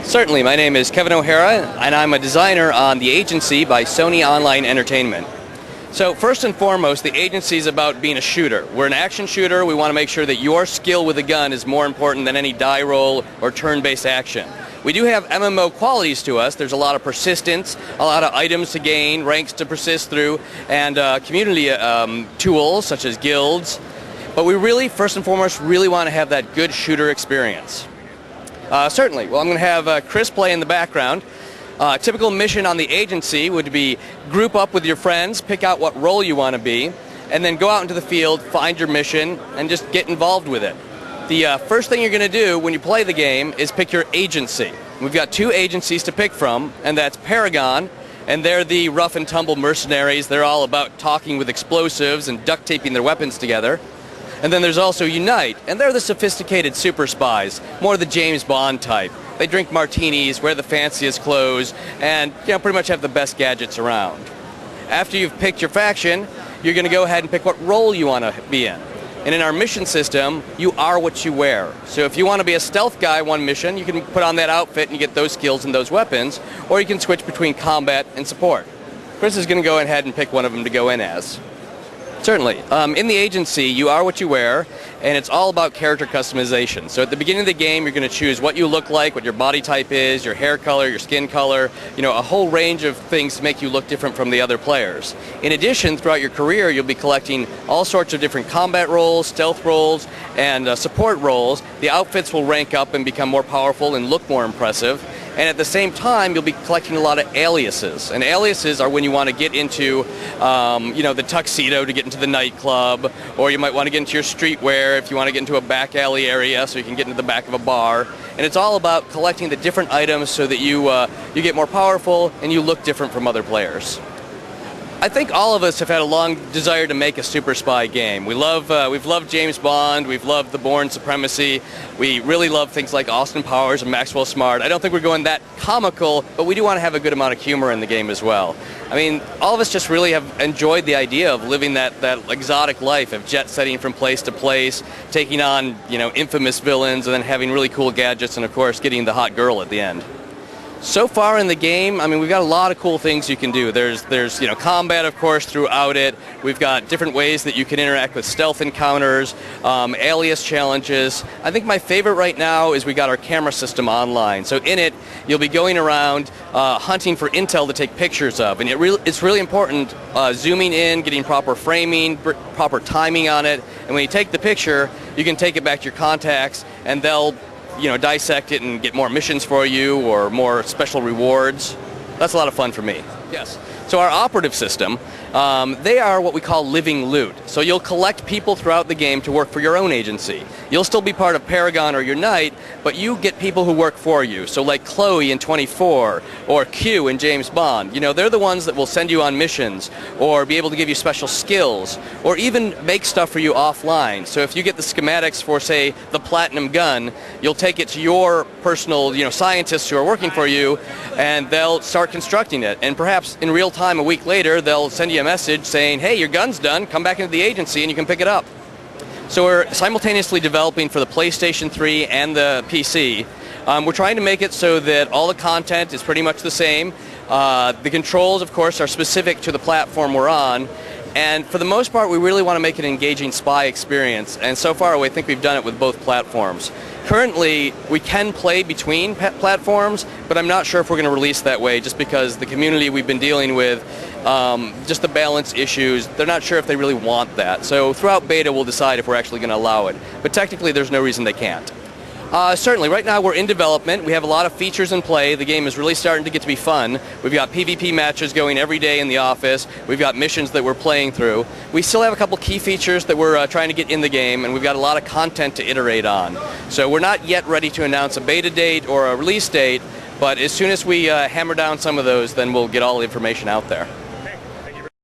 Certainly, my name is Kevin O'Hara, and I'm a designer on The Agency by Sony Online Entertainment. So first and foremost, The Agency is about being a shooter. We're an action shooter. We want to make sure that your skill with a gun is more important than any die roll or turn-based action. We do have MMO qualities to us. There's a lot of persistence, a lot of items to gain, ranks to persist through, and community tools such as guilds. But we really, first and foremost, really want to have that good shooter experience. Certainly. Well, I'm going to have Chris play in the background. A typical mission on The Agency would be group up with your friends, pick out what role you want to be, and then go out into the field, find your mission, and just get involved with it. The first thing you're going to do when you play the game is pick your agency. We've got two agencies to pick from, and that's Paragon, and they're the rough and tumble mercenaries. They're all about talking with explosives and duct taping their weapons together. And then there's also Unite, and they're the sophisticated super spies, more the James Bond type. They drink martinis, wear the fanciest clothes, and pretty much have the best gadgets around. After you've picked your faction, you're going to go ahead and pick what role you want to be in. And in our mission system, you are what you wear. So if you want to be a stealth guy one mission, you can put on that outfit and you get those skills and those weapons, or you can switch between combat and support. Chris is going to go ahead and pick one of them to go in as. Certainly. In The Agency, you are what you wear, and it's all about character customization. So at the beginning of the game, you're going to choose what you look like, what your body type is, your hair color, your skin color, a whole range of things to make you look different from the other players. In addition, throughout your career, you'll be collecting all sorts of different combat roles, stealth roles, and support roles. The outfits will rank up and become more powerful and look more impressive. And at the same time, you'll be collecting a lot of aliases. And aliases are when you want to get into, the tuxedo to get into the nightclub, or you might want to get into your streetwear if you want to get into a back alley area so you can get into the back of a bar. And it's all about collecting the different items so that you get more powerful and you look different from other players. I think all of us have had a long desire to make a super spy game. We've loved James Bond, we've loved the Bourne Supremacy, we really love things like Austin Powers and Maxwell Smart. I don't think we're going that comical, but we do want to have a good amount of humor in the game as well. I mean, all of us just really have enjoyed the idea of living that exotic life of jet setting from place to place, taking on, infamous villains, and then having really cool gadgets, and of course getting the hot girl at the end. So far in the game, we've got a lot of cool things you can do. There's combat, of course, throughout it. We've got different ways that you can interact with stealth encounters, alias challenges. I think my favorite right now is we got our camera system online. So in it, you'll be going around hunting for intel to take pictures of. And it's really important zooming in, getting proper framing, proper timing on it. And when you take the picture, you can take it back to your contacts, and they'll dissect it and get more missions for you or more special rewards. That's a lot of fun for me. Yes. So our operative system, they are what we call living loot. So you'll collect people throughout the game to work for your own agency. You'll still be part of Paragon or Unite, but you get people who work for you. So like Chloe in 24 or Q in James Bond. They're the ones that will send you on missions or be able to give you special skills or even make stuff for you offline. So if you get the schematics for, say, the Platinum gun, you'll take it to your personal, scientists who are working for you, and they'll start constructing it. And perhaps in real time, a week later, they'll send you a message saying, hey, your gun's done, come back into the agency and you can pick it up. So we're simultaneously developing for the PlayStation 3 and the PC. We're trying to make it so that all the content is pretty much the same. The controls, of course, are specific to the platform we're on. And for the most part, we really want to make it an engaging spy experience. And so far, I think we've done it with both platforms. Currently, we can play between platforms, but I'm not sure if we're going to release that way just because the community we've been dealing with, just the balance issues, they're not sure if they really want that. So throughout beta, we'll decide if we're actually going to allow it. But technically, there's no reason they can't. Certainly. Right now we're in development. We have a lot of features in play. The game is really starting to get to be fun. We've got PvP matches going every day in the office. We've got missions that we're playing through. We still have a couple key features that we're trying to get in the game, and we've got a lot of content to iterate on. So we're not yet ready to announce a beta date or a release date, but as soon as we hammer down some of those, then we'll get all the information out there.